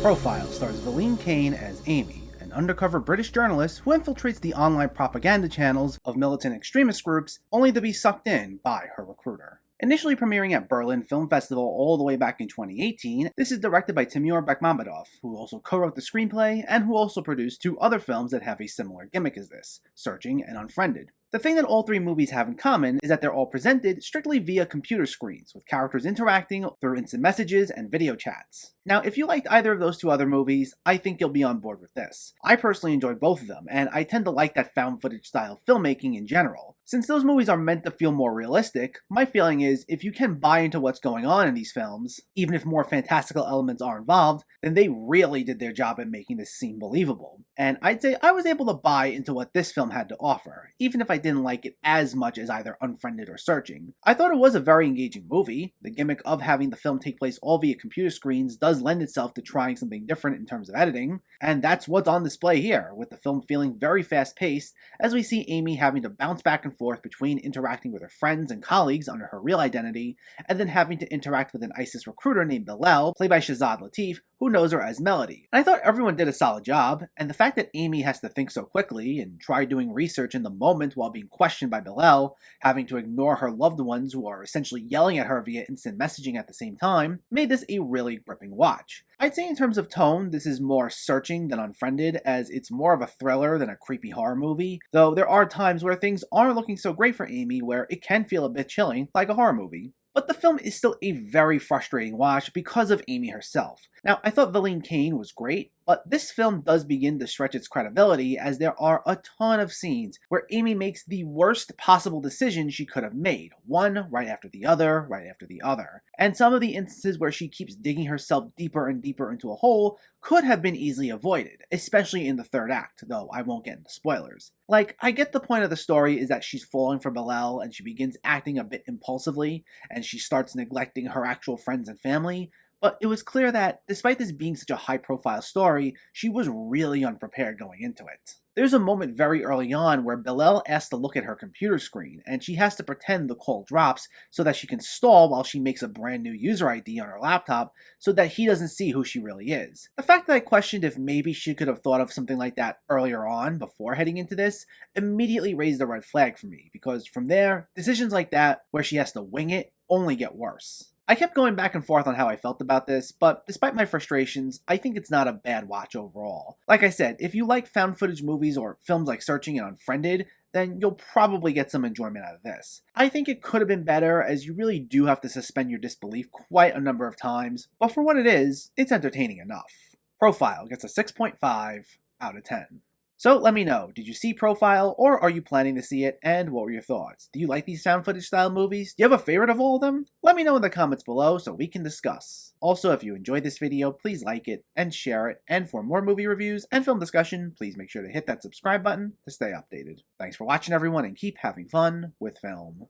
Profile stars Valene Kane as Amy, an undercover British journalist who infiltrates the online propaganda channels of militant extremist groups only to be sucked in by her recruiter. Initially premiering at Berlin Film Festival all the way back in 2018, this is directed by Timur Bekmambetov, who also co-wrote the screenplay and who also produced two other films that have a similar gimmick as this, Searching and Unfriended. The thing that all three movies have in common is that they're all presented strictly via computer screens, with characters interacting through instant messages and video chats. Now, if you liked either of those two other movies, I think you'll be on board with this. I personally enjoyed both of them, and I tend to like that found footage style filmmaking in general. Since those movies are meant to feel more realistic, my feeling is if you can buy into what's going on in these films, even if more fantastical elements are involved, then they really did their job at making this seem believable. And I'd say I was able to buy into what this film had to offer, even if I didn't like it as much as either Unfriended or Searching. I thought it was a very engaging movie. The gimmick of having the film take place all via computer screens does lend itself to trying something different in terms of editing, and that's what's on display here, with the film feeling very fast-paced as we see Amy having to bounce back and forth between interacting with her friends and colleagues under her real identity, and then having to interact with an ISIS recruiter named Bilal, played by Shahzad Latif, who knows her as Melody. And I thought everyone did a solid job, and the fact that Amy has to think so quickly and try doing research in the moment while being questioned by Bilal, having to ignore her loved ones who are essentially yelling at her via instant messaging at the same time, made this a really gripping watch. I'd say in terms of tone, this is more Searching than Unfriended, as it's more of a thriller than a creepy horror movie, though there are times where things aren't looking so great for Amy where it can feel a bit chilling, like a horror movie. But the film is still a very frustrating watch because of Amy herself. Now, I thought Valine Kane was great, but this film does begin to stretch its credibility as there are a ton of scenes where Amy makes the worst possible decision she could have made, one right after the other, right after the other. And some of the instances where she keeps digging herself deeper and deeper into a hole could have been easily avoided, especially in the third act, though I won't get into spoilers. Like, I get the point of the story is that she's falling for Bilal and she begins acting a bit impulsively, and she starts neglecting her actual friends and family, but it was clear that, despite this being such a high-profile story, she was really unprepared going into it. There's a moment very early on where Bilal asks to look at her computer screen, and she has to pretend the call drops so that she can stall while she makes a brand new user ID on her laptop so that he doesn't see who she really is. The fact that I questioned if maybe she could have thought of something like that earlier on before heading into this immediately raised a red flag for me, because from there, decisions like that, where she has to wing it, only get worse. I kept going back and forth on how I felt about this, but despite my frustrations, I think it's not a bad watch overall. Like I said, if you like found footage movies or films like Searching and Unfriended, then you'll probably get some enjoyment out of this. I think it could have been better, as you really do have to suspend your disbelief quite a number of times, but for what it is, it's entertaining enough. Profile gets a 6.5 out of 10. So let me know, did you see Profile, or are you planning to see it, and what were your thoughts? Do you like these found footage style movies? Do you have a favorite of all of them? Let me know in the comments below so we can discuss. Also, if you enjoyed this video, please like it and share it, and for more movie reviews and film discussion, please make sure to hit that subscribe button to stay updated. Thanks for watching everyone, and keep having fun with film.